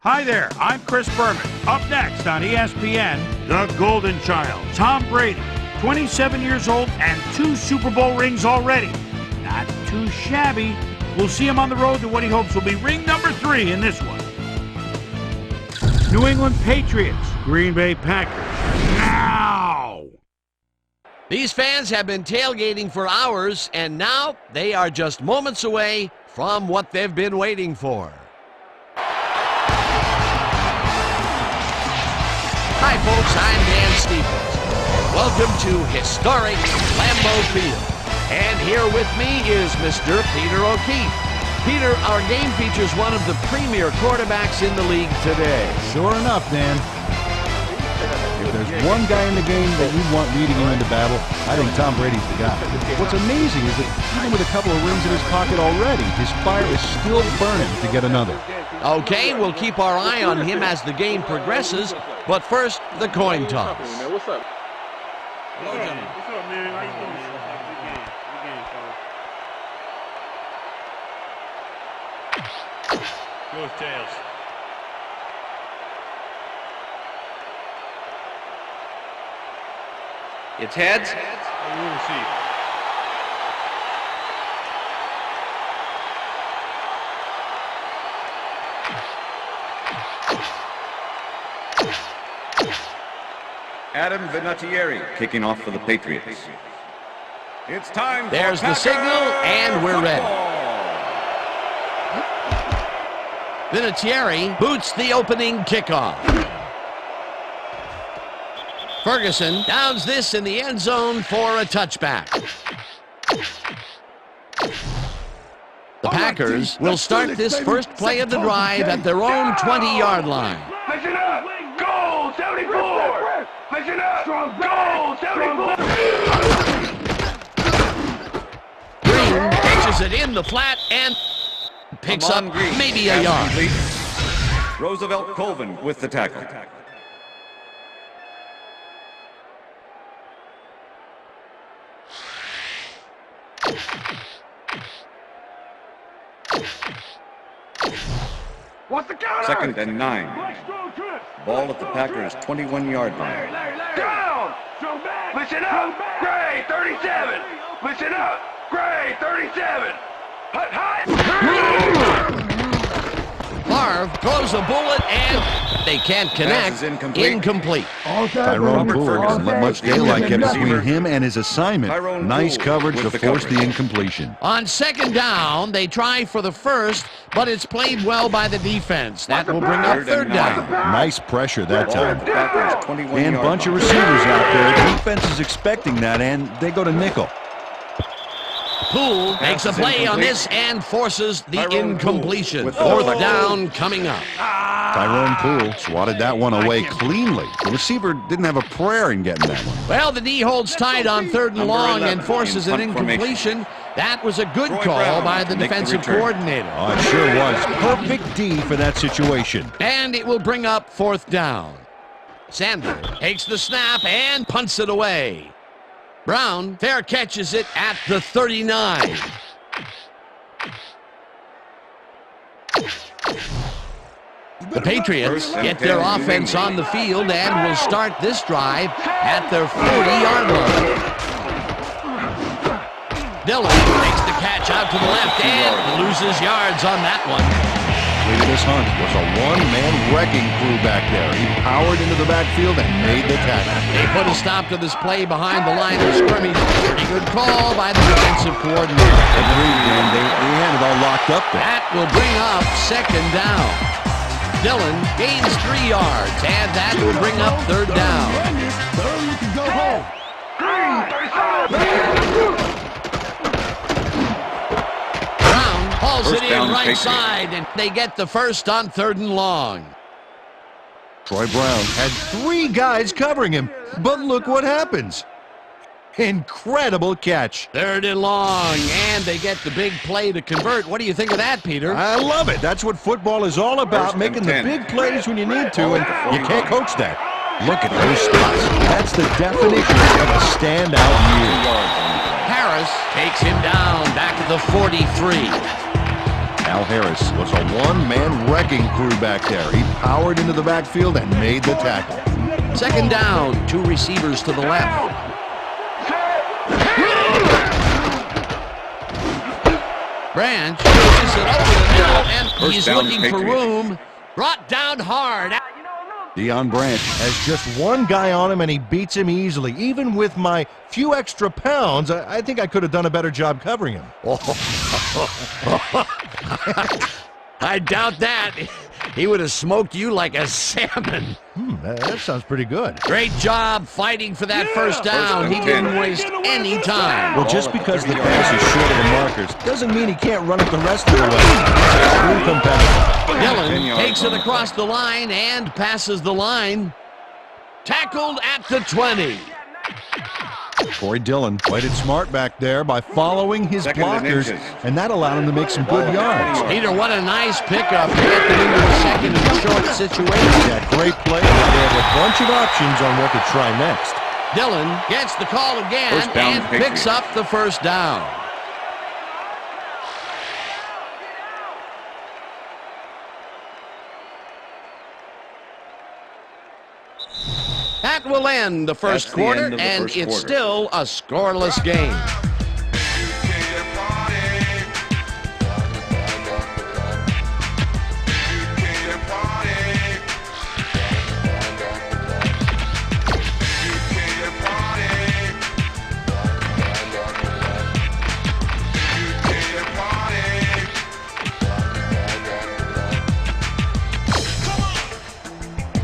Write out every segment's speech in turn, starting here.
Hi there, I'm Chris Berman. Up next on ESPN, the Golden Child, Tom Brady, 27 years old and 2 Super Bowl rings already. Not too shabby. We'll see him on the road to what he hopes will be ring number 3 in this one. New England Patriots, Green Bay Packers. Now! These fans have been tailgating for hours, and now they are just moments away from what they've been waiting for. Hi, folks. I'm Dan Stevens. Welcome to historic Lambeau Field. And here with me is Mr. Peter O'Keefe. Peter, our game features one of the premier quarterbacks in the league today. Sure enough, Dan. If there's one guy in the game that you want leading you into battle, I think Tom Brady's the guy. What's amazing is that even with a couple of rings in his pocket already, his fire is still burning to get another. Okay, we'll keep our eye on him as the game progresses, but first, the coin toss. What's up? What's up, man? How you doing? Goes tails. It's heads. We'll see. Adam Vinatieri kicking off for the Patriots. It's time. There's the signal, and we're ready. Vinatieri boots the opening kickoff. Ferguson downs this in the end zone for a touchback. The Packers will start this first play of the drive at their own 20-yard line. Listen up! Goal 74! Listen up! Goal 74! Green pitches it in the flat and picks up maybe a yard. Roosevelt Colvin with the tackle. What's the counter? 2nd and 9. Ball at the Packers' 21-yard line. Down! Listen up! Gray 37! Listen up! Gray 37! Hut, hut! Favre throws a bullet and they can't connect. Incomplete. Tyrone Poole doesn't let much daylight get between him and his assignment. Nice coverage to force the incompletion. On 2nd down, they try for the first, but it's played well by the defense. That will bring up 3rd down. Nice pressure that time. And And bunch of receivers out there. The defense is expecting that, and they go to nickel. Poole makes a play on this and forces the incompletion. 4th down coming up. Tyrone Poole swatted that one away cleanly. The receiver didn't have a prayer in getting that one. Well, the D holds tight on 3rd and long and forces an incompletion. That was a good call by the defensive coordinator. Oh, it sure was. Perfect D for that situation. And it will bring up 4th down. Sandler takes the snap and punts it away. Brown fair catches it at the 39. The Patriots get their offense on the field and will start this drive at their 40-yard line. Dillon makes the catch out to the left and loses yards on that one. This Hunt was a one-man wrecking crew back there. He powered into the backfield and made the tackle. They put a stop to this play behind the line of scrimmage. Pretty good call by the defensive coordinator. Agreed, and they had it all locked up there. That will bring up 2nd down. Dillon gains 3 yards, and that will bring up 3rd down. Hauls it in right side, and they get the first on 3rd and long. Troy Brown had 3 guys covering him, but look what happens. Incredible catch. 3rd and long, and they get the big play to convert. What do you think of that, Peter? I love it. That's what football is all about, making the big plays when you need to, and you can't coach that. Look at those spots. That's the definition of a standout year. Harris takes him down back at the 43. Al Harris was a one-man wrecking crew back there. He powered into the backfield and made the tackle. Second down, 2 receivers to the left. Branch pushes it over the middle, and he's looking for room. Brought down hard. Deion Branch has just one guy on him, and he beats him easily. Even with my few extra pounds, I think I could have done a better job covering him. I doubt that. He would have smoked you like a salmon. That sounds pretty good. Great job fighting for that first down. He didn't waste any time. Well, just because the pass is short of the markers doesn't mean he can't run it the rest of the way. He's a true competitor. Dillon takes it across the line and passes the line. Tackled at the 20. Corey Dillon played it smart back there by following his blockers, and that allowed him to make some good yards. Peter, what a nice pickup to get them into a second and short situation. Yeah, great play. They have a bunch of options on what to try next. Dillon gets the call again and picks up the first down. That will end the first quarter, and it's still a scoreless game.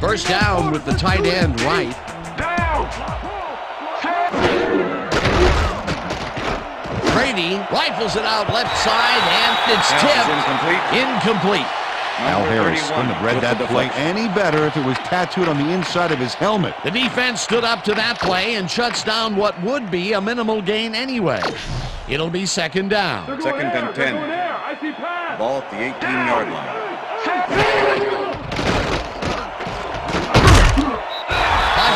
First down with the tight end right. Brady rifles it out left side, and it's tipped. Incomplete. Al Harris couldn't have read that play any better if it was tattooed on the inside of his helmet. The defense stood up to that play and shuts down what would be a minimal gain anyway. It'll be second down. Second and 10. Ball at the 18-yard line.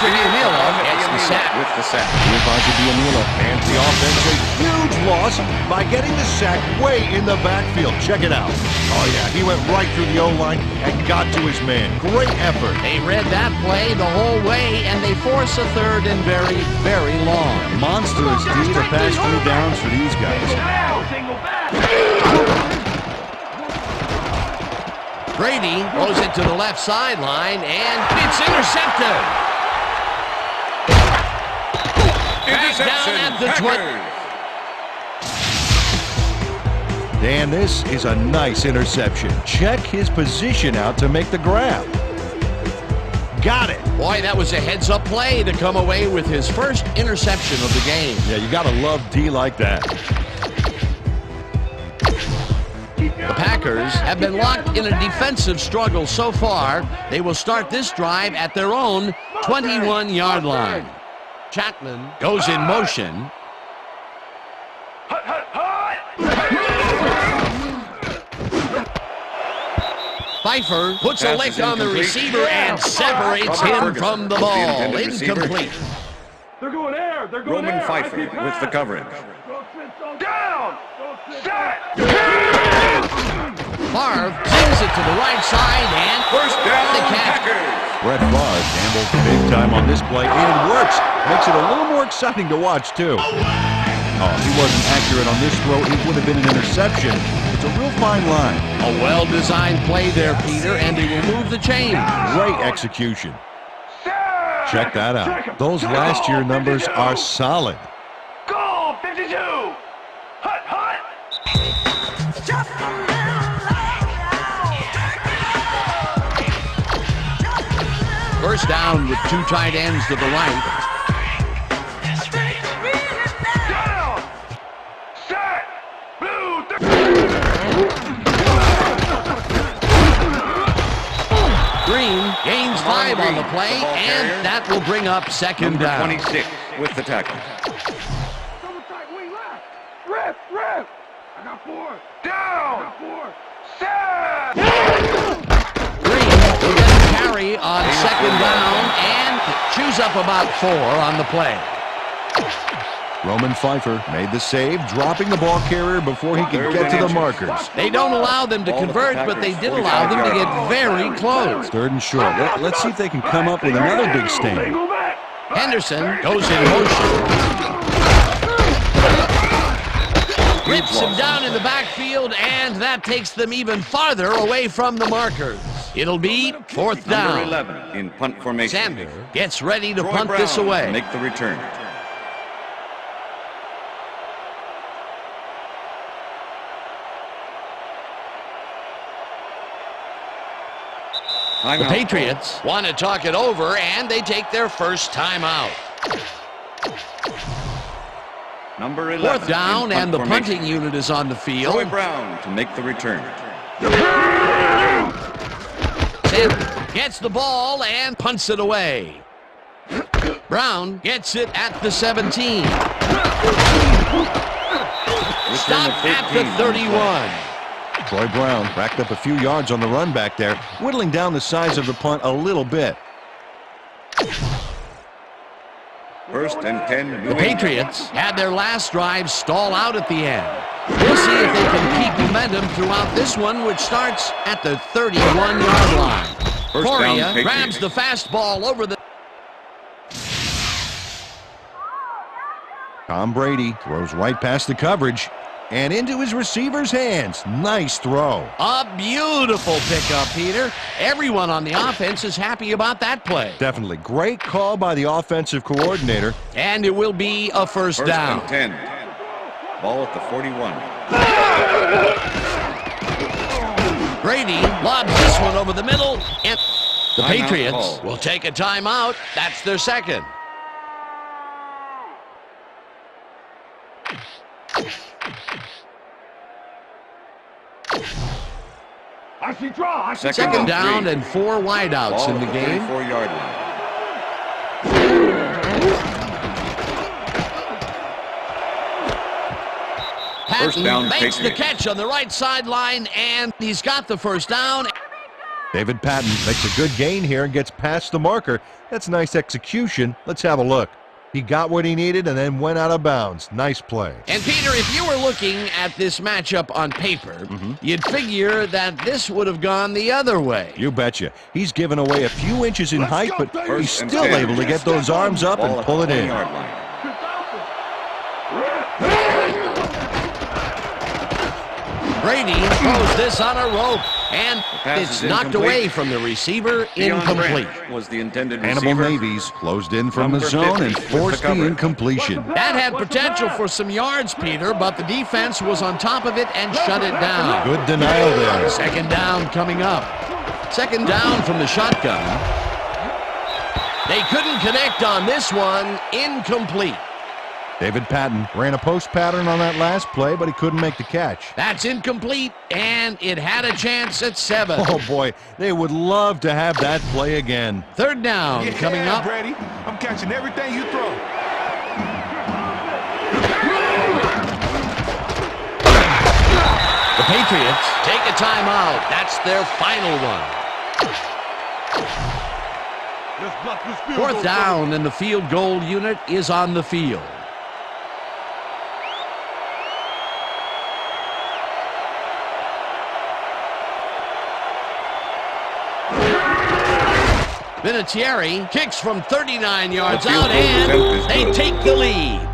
Gets the sack. With the sack. And the offense a huge loss by getting the sack way in the backfield. Check it out. Oh, yeah, he went right through the O-line and got to his man. Great effort. They read that play the whole way, and they force a third and very, very long. Monstrous D to pass 3 downs for these guys. Brady throws it to the left sideline, and it's intercepted. Down at the 20. Dan, this is a nice interception. Check his position out to make the grab. Got it. Boy, that was a heads-up play to come away with his first interception of the game. Yeah, you got to love D like that. The Packers have been locked in a defensive struggle so far. They will start this drive at their own 21-yard line. Chapman goes in motion. Pfeiffer puts a lick on the receiver and separates him from the ball. Incomplete. They're going air. They're going Roman air. Pfeiffer with the coverage. Down. Set. Favre sends it to the right side and First down, the catch. Packers. Brett Favre gambles big time on this play, and it works. Makes it a little more exciting to watch, too. Oh, if he wasn't accurate on this throw, it would have been an interception. It's a real fine line. A well-designed play there, Peter, and he will move the chain. Great execution. Check that out. Those last year numbers are solid. Goal 52. Hut, hut. First down with 2 tight ends to the right. Down. Set. Blue. Green gains 5 on the play, and that will bring up second Number down. 26 with the tackle. Ref. I got 4. Down. I got 4. Set. Green will get a carry on second down and chews up about 4 on the play. Roman Pfeiffer made the save, dropping the ball carrier before he could get to the markers. They don't allow them to convert, but they did allow them to get very close. 3rd and short. Let's see if they can come up with another big stand. Henderson goes in motion. Rips him down in the backfield, and that takes them even farther away from the markers. It'll be 4th down. Number 11 in punt formation. Sander gets ready to Troy punt Brown this away. Make the return. The Patriots want to talk it over, and they take their first timeout. Number 11 4th down, and the formation. punting unit is on the field. Troy Brown to make the return. Sander gets the ball and punts it away. Brown gets it at the 17. Stopped at the 31. Troy Brown racked up a few yards on the run back there, whittling down the size of the punt a little bit. 1st and 10. New The England. Patriots had their last drive stall out at the end. We'll see if they can keep momentum throughout this one, which starts at the 31-yard line. First down, Correa Patriots. grabs the fastball over the... Tom Brady throws right past the coverage and into his receiver's hands. Nice throw. A beautiful pickup, Peter. Everyone on the offense is happy about that play. Definitely. Great call by the offensive coordinator. And it will be a first down. and 10. Ball at the 41. Brady lobs this one over the middle, and the Timeout Patriots call. will take a timeout. That's their second. I see draw. I see Second down 3. and 4 wideouts Ball in at the game. 34-yard line. First down, Patton makes the Patriots. catch on the right sideline, and he's got the first down. David Patton makes a good gain here and gets past the marker. That's nice execution. Let's have a look. He got what he needed and then went out of bounds. Nice play. And Peter, if you were looking at this matchup on paper, you'd figure that this would have gone the other way. You betcha. He's given away a few inches in height, but he's First and still 10. able to get those arms up Ball and at pull the it in. 20-yard line. Brady throws this on a rope, and pass it's is knocked incomplete. away from the receiver, Deion incomplete. Branch was the intended Hannibal receiver. Navies closed in from the Number zone and 50 with forced the the cover. incompletion. That had potential for some yards, Peter, but the defense was on top of it and shut it down. Good denial there. Second down coming up. Second down from the shotgun. They couldn't connect on this one. Incomplete. David Patton ran a post pattern on that last play, but he couldn't make the catch. That's incomplete, and it had a chance at 7. Oh, boy, they would love to have that play again. Third down coming up. Brady. I'm catching everything you throw. The Patriots take a timeout. That's their final one. Let's block this field 4th goal. down, and the field goal unit is on the field. Vinatieri kicks from 39 yards The field out, goal attempt and is they good. take the lead.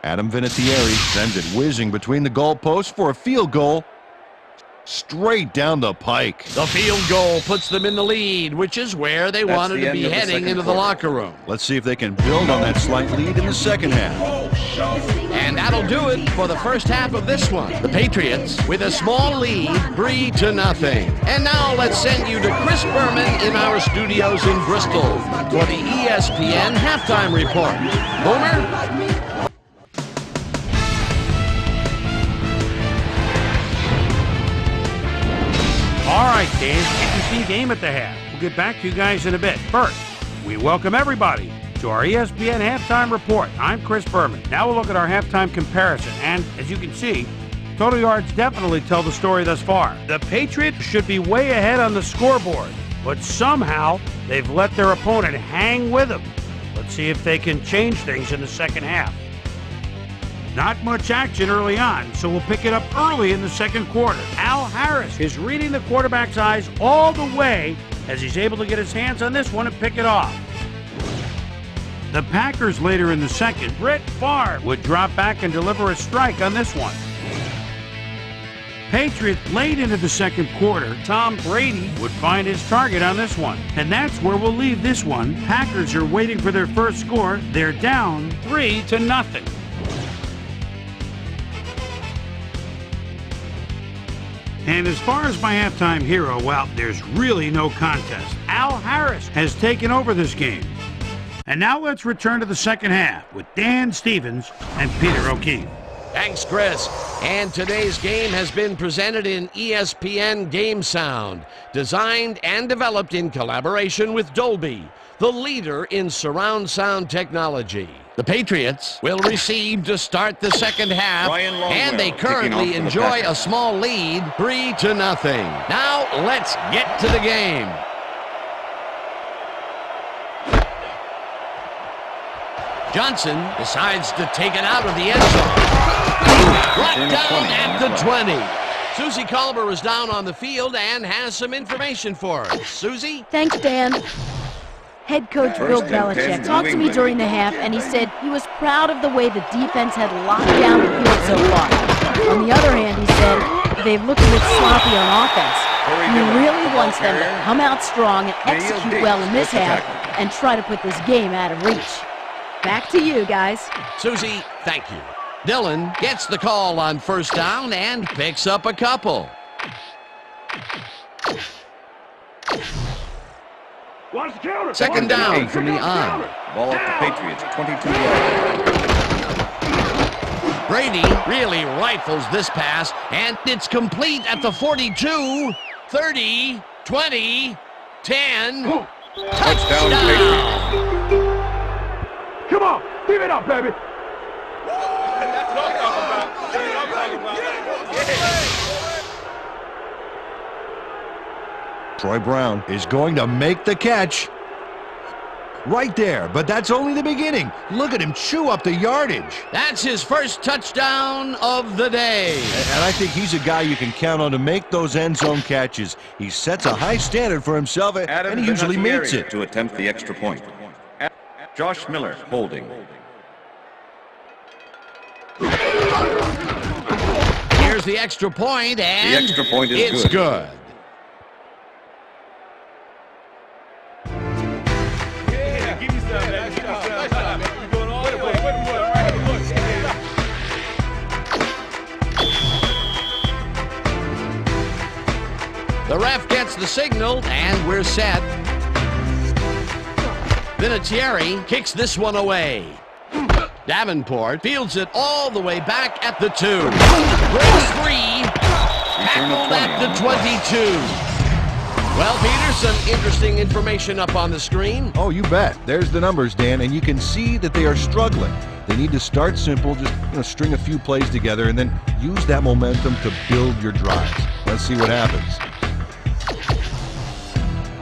Adam Vinatieri sends it whizzing between the goalposts for a field goal. Straight down the pike. The field goal puts them in the lead, which is where they That's wanted the to end be of the heading second into the quarter. locker room. Let's see if they can build on that slight lead in the second half. And that'll do it for the first half of this one. The Patriots, with a small lead, 3-0. And now let's send you to Chris Berman in our studios in Bristol for the ESPN halftime report. Boomer? All right, Dave, interesting game at the half. We'll get back to you guys in a bit. First, we welcome everybody to our ESPN halftime report. I'm Chris Berman. Now we'll look at our halftime comparison. And as you can see, total yards definitely tell the story thus far. The Patriots should be way ahead on the scoreboard, but somehow they've let their opponent hang with them. Let's Let's see if they can change things in the second half. Not much action early on, so we'll pick it up early in the second quarter. Al Harris is reading the quarterback's eyes all the way as he's able to get his hands on this one and pick it off. The Packers later in the second, Brett Favre would drop back and deliver a strike on this one. Patriots late into the second quarter, Tom Brady would find his target on this one. And that's where we'll leave this one. Packers are waiting for their first score. They're down 3-0. And as far as my halftime hero, well, there's really no contest. Al Harris has taken over this game. And now let's return to the second half with Dan Stevens and Peter O'Keefe. Thanks, Chris. And today's game has been presented in ESPN Game Sound, designed and developed in collaboration with Dolby, the leader in surround sound technology. The Patriots will receive to start the second half, and they currently enjoy a small lead, 3-0. Now let's get to the game. Johnson decides to take it out of the end zone. Right down at the 20. Susie Colbert is down on the field and has some information for us. Susie? Thanks, Dan. Head coach Bill Belichick talked to me during the half, and he said he was proud of the way the defense had locked down the field so far. On the other hand, he said they've looked a bit sloppy on offense. He really wants them to come out strong and execute well in this half and try to put this game out of reach. Back to you, guys. Susie, thank you. Dylan gets the call on first down and picks up a couple. Second down from the on. Ball at the Patriots, 22 yards. Brady really rifles this pass, and it's complete at the 42, 30, 20, 10. Touchdown, Patriots. Come on, give it up, baby. Troy Brown is going to make the catch. Right there, but that's only the beginning. Look at him chew up the yardage. That's his first touchdown of the day. And I think he's a guy you can count on to make those end zone catches. He sets a high standard for himself, and he usually meets it. To attempt the extra point. Josh Miller holding. Here's the extra point, and the extra point is it's good. The ref gets the signal, and we're set. Vinatieri kicks this one away. Davenport fields it all the way back at the 2. Breaks free. Tackled at the 22. Well, Peter, some interesting information up on the screen. Oh, you bet. There's the numbers, Dan, and you can see that they are struggling. They need to start simple, just string a few plays together, and then use that momentum to build your drives. Let's see what happens.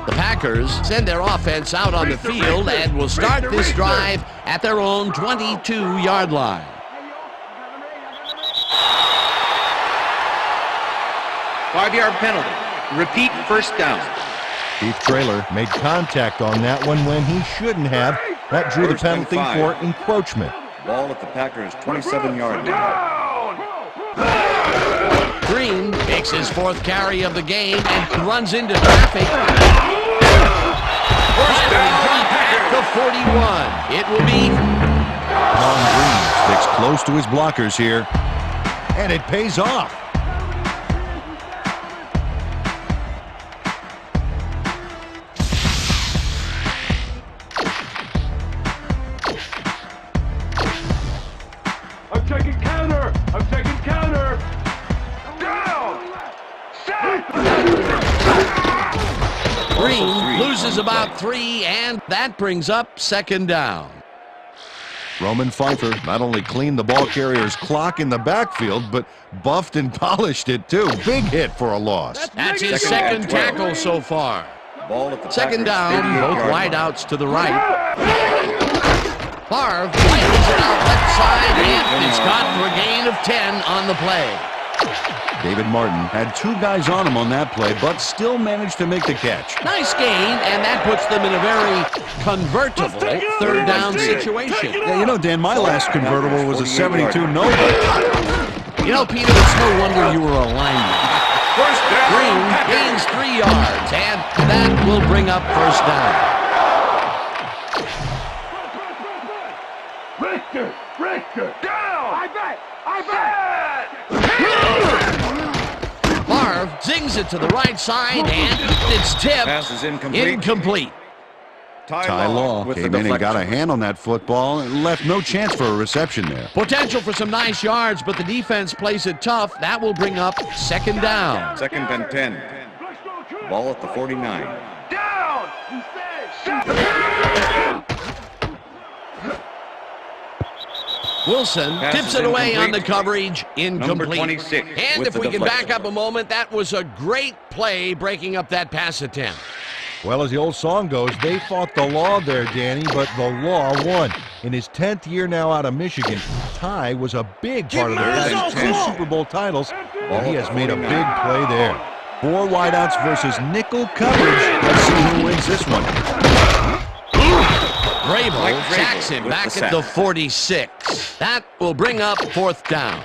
The Packers send their offense out on the field and will start this drive at their own 22-yard line. Five-yard penalty. Repeat first down. Keith Traylor made contact on that one when he shouldn't have. That drew the penalty for encroachment. Ball at the Packers' 27-yard line. Green makes his fourth carry of the game and runs into traffic. First down at the 41. It will be. Long Green sticks close to his blockers here, and it pays off. I'm taking counter. I'm taking counter. Down. Set. Green loses about 3, and that brings up second down. Roman Pfeiffer not only cleaned the ball carrier's clock in the backfield, but buffed and polished it too. Big hit for a loss. That's his second tackle so far. Ball at the Second down, both wideouts to the right. Favre fires it out left side, and it's caught for a gain of 10 on the play. David Martin had 2 guys on him on that play, but still managed to make the catch. Nice gain, and that puts them in a very convertible third down situation. Yeah, you know, Dan, my last convertible was a 72 Nova. You know, Peter, it's no wonder you were a lineman. First down. Green gains 3 yards, and that will bring up first down. Richter, down! I bet! Favre zings it to the right side, and it's tipped. Pass is incomplete. Incomplete. Ty Law came in and got a hand on that football and left no chance for a reception there. Potential for some nice yards, but the defense plays it tough. That will bring up second down. 2nd and 10. Ball at the 49. Down! Wilson tips it away on the coverage. Number Incomplete. 26 And with if the we can deflection. back up a moment, that was a great play breaking up that pass attempt. Well, as the old song goes, they fought the law there, Danny, but the law won. In his 10th year now out of Michigan, Ty was a big part of the Packers' 2 Super Bowl titles, and he has made a big play there. 4 wideouts versus nickel coverage. Let's see who wins this one. Vrabel sacks him back at the 46. That will bring up fourth down.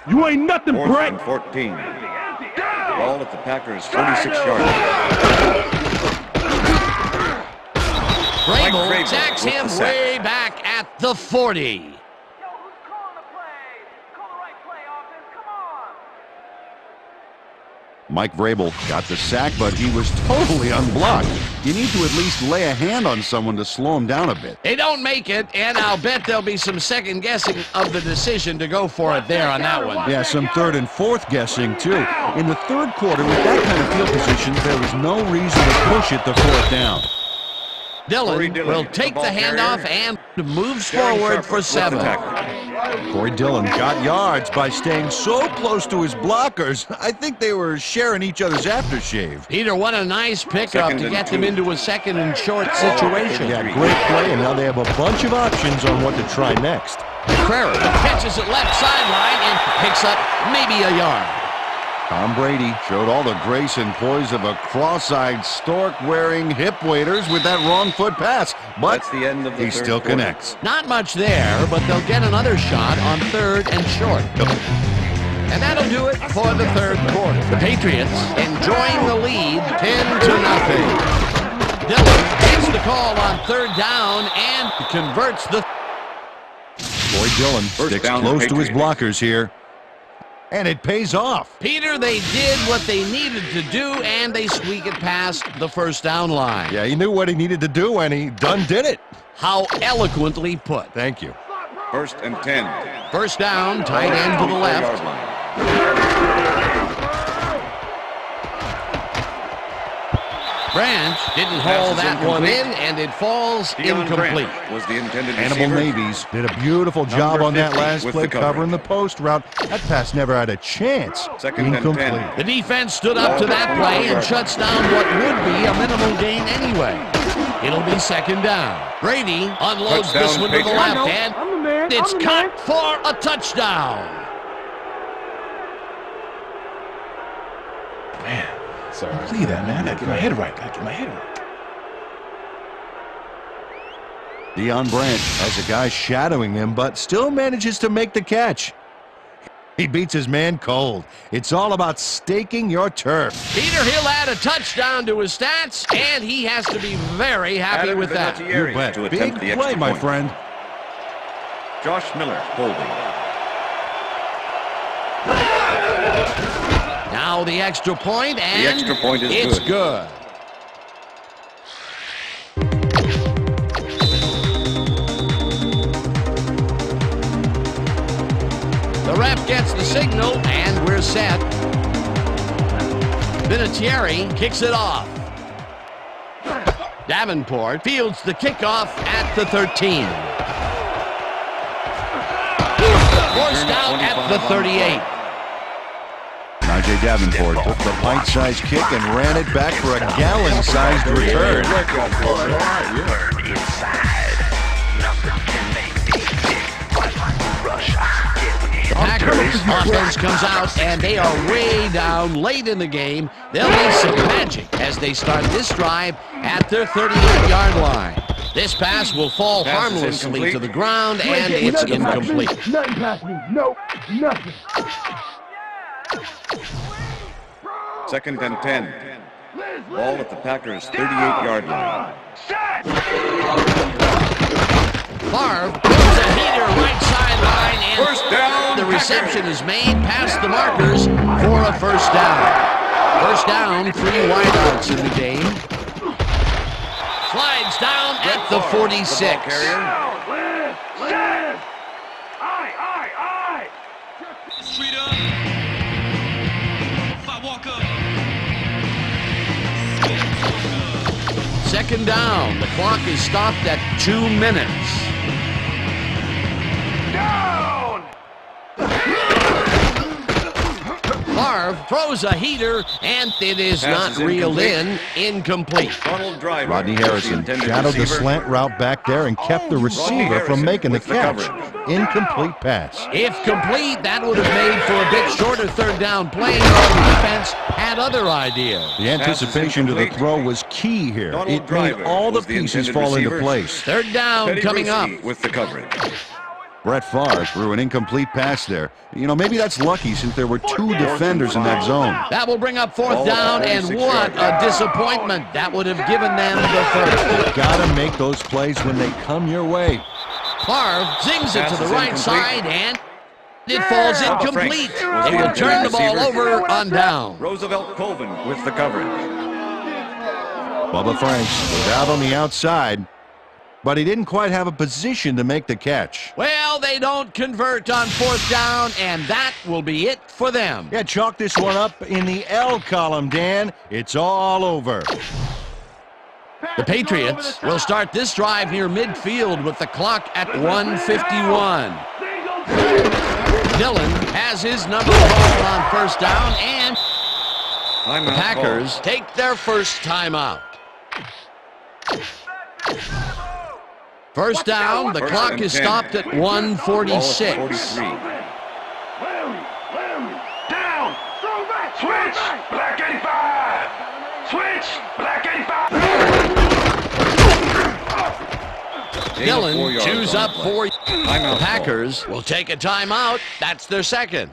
You ain't nothing, 4th Brett. and 14. Ball at the Packers' 46-yard line. Vrabel Vrabel sacks with him the sack. way back at the 40. Mike Vrabel got the sack, but he was totally unblocked. You need to at least lay a hand on someone to slow him down a bit. They don't make it, and I'll bet there'll be some second guessing of the decision to go for it there on that one. Yeah, some 3rd and 4th guessing, too. In the 3rd quarter, with that kind of field position, there was no reason to push it to 4th down. Dillon will take the handoff and moves forward for 7. Corey Dillon got yards by staying so close to his blockers. I think they were sharing each other's aftershave. Peter, what a nice pickup to get them into a 2nd and short situation. Yeah, great play, and now they have a bunch of options on what to try next. Prairie catches it left sideline and picks up maybe a yard. Tom Brady showed all the grace and poise of a cross-eyed stork-wearing hip waders with that wrong foot pass, but That's the end of the he third still quarter. connects. Not much there, but they'll get another shot on 3rd and short. And that'll do it for the 3rd quarter. The Patriots enjoying the lead 10-0. Dillon gets the call on 3rd down and converts the... Lloyd Dillon First sticks down, close to his Patriots. blockers here, and it pays off. Peter, they did what they needed to do, and they squeak it past the first down line. Yeah, he knew what he needed to do, and he done did it. How eloquently put. Thank you. 1st and 10. First down, tight end to the left. 4-yard line. Branch didn't haul that one in, and it falls incomplete. Branch was the intended Hannibal receiver. Navies did a beautiful job on that 50 last with play the coverage. covering the post route. That pass never had a chance. 2nd and 10. Incomplete. The defense stood up to that play and shuts down what would be a minimal gain anyway. It'll be 2nd down. Brady unloads this Touchdown, one to the Patriots. left, and it's caught for a touchdown. Man, sorry. Leave that, man. I gotta get my head right. Deion Branch has a guy shadowing him, but still manages to make the catch. He beats his man cold. It's all about staking your turf. Peter, he'll add a touchdown to his stats, and he has to be very happy Adam with that. Vinatieri You bet. to Big attempt the play, extra my point. friend. Josh Miller holding. Now the extra point, and The extra point is it's good. good. The ref gets the signal, and we're set. Vinatieri kicks it off. Davenport fields the kickoff at the 13. Forced out at the 38. J.J. Davenport took the pint-sized kick and ran it back for a gallon-sized return. Packers offense comes out, and they are way down late in the game. They'll need some magic as they start this drive at their 38-yard line. This pass will fall harmlessly to the ground, and it's incomplete. Nothing past me. No, nothing. 2nd and 10. Ball at the Packers' 38-yard line. Favre throws a heater right sideline, and First down, the reception is made past the markers for a first down. First down, 3 wideouts in the game. Slides down at the 46. Second down. The clock is stopped at 2 minutes. Favre throws a heater, and it is not reeled in. Incomplete. Rodney Harrison shadowed the slant route back there and kept the receiver from making the catch. Incomplete pass. If complete, that would have made for a bit shorter third down play. The defense had other ideas. The anticipation to the throw was key here. It made all the pieces fall into place. Third down coming up. With the coverage. Brett Favre threw an incomplete pass there. You know, maybe that's lucky since there were 2 defenders in that zone. That will bring up fourth down, and what a disappointment. That would have given them the first. Gotta make those plays when they come your way. Favre zings it to the right side, and it falls incomplete. They will turn the ball over on down. Roosevelt Colvin with the coverage. Bubba Franks was out on the outside, but he didn't quite have a position to make the catch. Well, they don't convert on fourth down, and that will be it for them. Yeah, chalk this one up in the L column, Dan. It's all over. The Patriots will start this drive near midfield with the clock at 1:51. Dillon has his number called on first down, and the Packers take their first timeout. First down, the clock is stopped at 1:46. Down! Switch! Black 85! Switch! Black 85! Dillon chews up 4. The Packers will take a timeout. That's their second.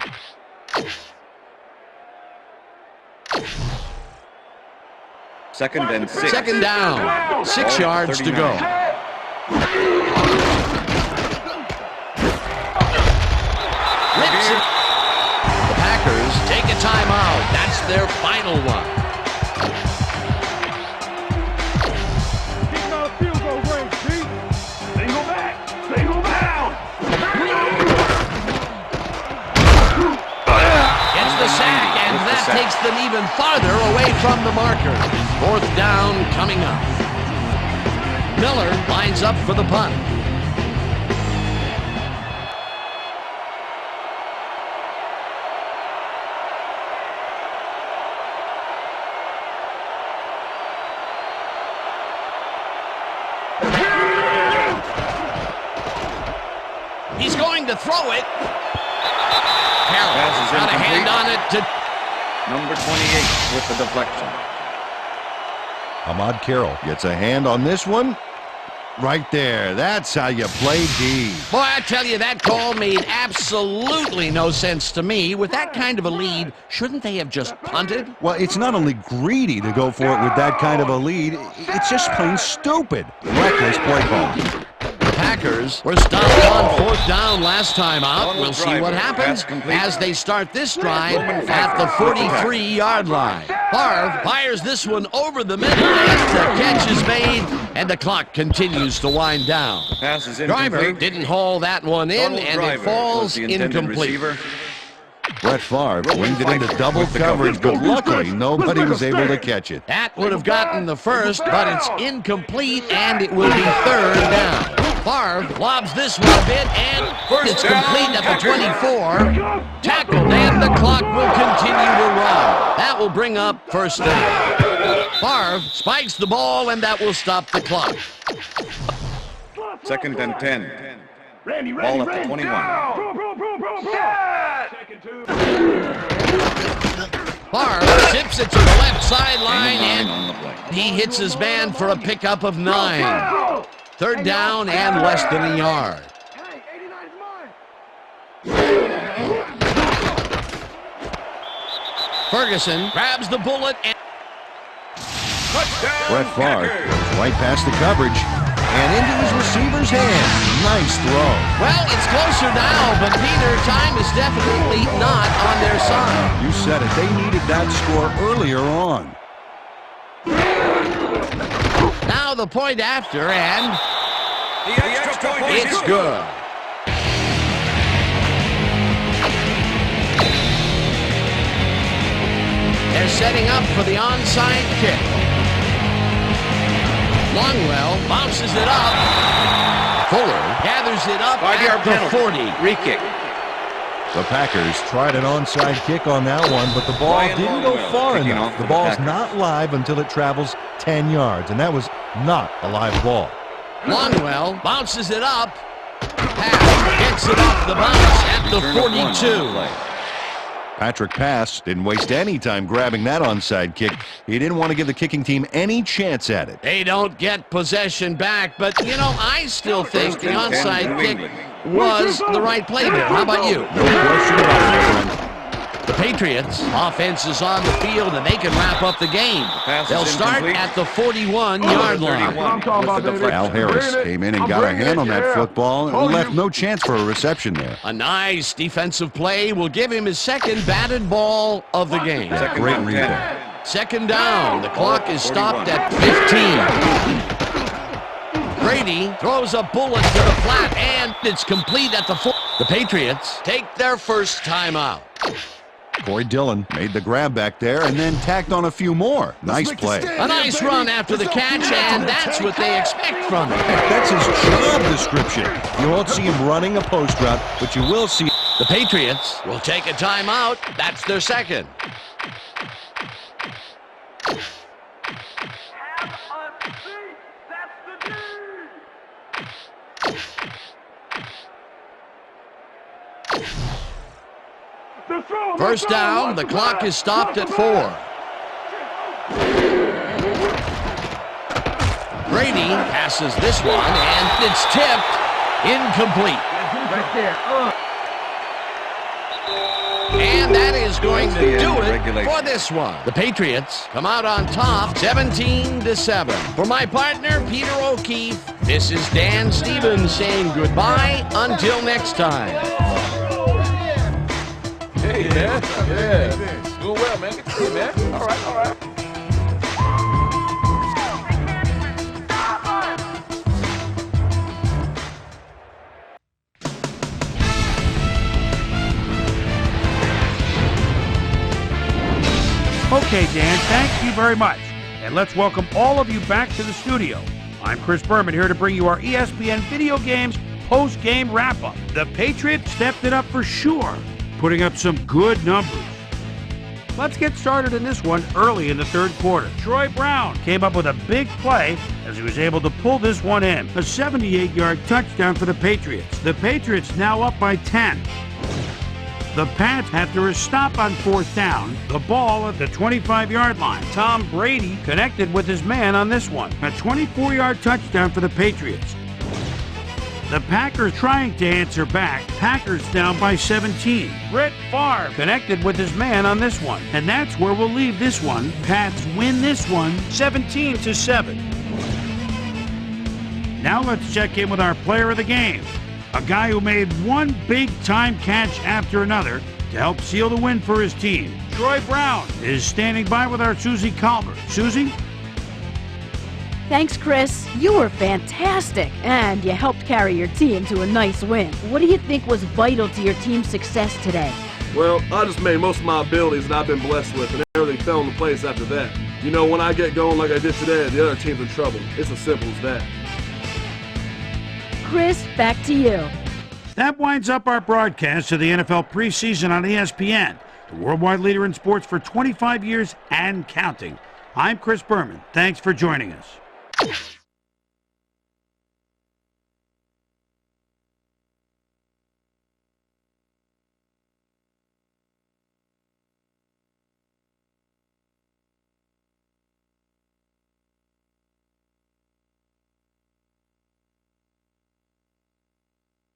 Second and 6. Second down, 6 yards to go. The Packers take a timeout. That's their final one. Getting out of field goal range, G. Single back. Single down. Gets the sack, and that takes them even farther away from the marker. Fourth down coming up. Miller lines up for the punt. He's going to throw it. Carroll got a hand on it to number 28 with the deflection. Ahmad Carroll gets a hand on this one. Right there. That's how you play D. Boy, I tell you, that call made absolutely no sense to me. With that kind of a lead, shouldn't they have just punted? Well, it's not only greedy to go for it with that kind of a lead, it's just plain stupid. Reckless play call. The Packers were stopped on fourth down last time out. We'll see what happens as they start this drive at the 43-yard line. Favre fires this one over the middle as the catch is made, and the clock continues to wind down. Driver didn't haul that one in, and it falls incomplete. Brett Favre winged it into double coverage, but luckily nobody was able to catch it. That would have gotten the first, but it's incomplete, and it will be third down. Favre lobs this one a bit, and it's complete at the 24. Tackled, and the clock will continue to run. that will bring up first down. Favre spikes the ball, and that will stop the clock. 2nd and 10. Randy, Ball at the 21. Favre tips it to the left sideline, Gain of 9 and on the play. he hits his man for a pickup of 9. Third down and less than a yard. Ferguson grabs the bullet and Brett Favre goes right past the coverage and into his receiver's hands. Nice throw. well, it's closer now, but Peter, time is definitely not on their side. You said it. They needed that score earlier on. Now the point after, and The extra point is it's good. They're setting up for the onside kick. Longwell bounces it up. Fuller gathers it up 5-yard at the penalty. 40. Re-kick. The Packers tried an onside kick on that one, but the ball Ryan didn't go Longwell far kicking enough. off The for the ball's Packers. not live until it travels 10 yards, and that was not a live ball. Longwell bounces it up. Pass gets it off the bounce at the Return of 1 on the 42. play. Patrick Pass didn't waste any time grabbing that onside kick. He didn't want to give the kicking team any chance at it. They don't get possession back, but, you know, I still think the First and 10, onside New kick England. was the right play there. How about you? No question about it, my friend. The Patriots offense is on the field, and they can wrap up the game. pass They'll is start incomplete. at the 41-yard line. 31 with the deflection. Al Harris came in and got a hand on that football and left no chance for a reception there. A nice defensive play will give him his second batted ball of the game. Second Great and read 10. there. Second down. The clock is stopped at 15. Brady throws a bullet to the flat, and it's complete at the 4. The Patriots take their first timeout. Corey Dillon made the grab back there and then tacked on a few more. Nice play. A nice run after the catch, and that's what they expect from him. That's his job description. You won't see him running a post route, but you will see. The Patriots will take a timeout. That's their second. First down, the clock is stopped at 4. Brady passes this one, and it's tipped. Incomplete. And that is going to do it for this one. The Patriots come out on top, 17-7. For my partner, Peter O'Keefe, this is Dan Stevens saying goodbye until next time. Hey, man. Yeah. Doing well, man. Hey, man. All right, all right. Okay, Dan, thank you very much. And let's welcome all of you back to the studio. I'm Chris Berman here to bring you our ESPN Video Games post-game wrap-up. The Patriots stepped it up for sure, putting up some good numbers. Let's get started in this one early in the third quarter. Troy Brown came up with a big play as he was able to pull this one in. A 78-yard touchdown for the Patriots. The Patriots now up by 10. The Pats, after a stop on fourth down, the ball at the 25-yard line. Tom Brady connected with his man on this one. A 24-yard touchdown for the Patriots. The Packers trying to answer back. Packers down by 17. Brett Favre connected with his man on this one. And that's where we'll leave this one. Pats win this one 17-7. Now let's check in with our player of the game. A guy who made one big-time catch after another to help seal the win for his team. Troy Brown is standing by with our Susie Calmer. Susie? Thanks, Chris. You were fantastic, and you helped carry your team to a nice win. What do you think was vital to your team's success today? Well, I just made most of my abilities that I've been blessed with, and everything fell into place after that. You know, when I get going like I did today, the other team's in trouble. It's as simple as that. Chris, back to you. That winds up our broadcast of the NFL preseason on ESPN. the worldwide leader in sports for 25 years and counting. I'm Chris Berman. Thanks for joining us.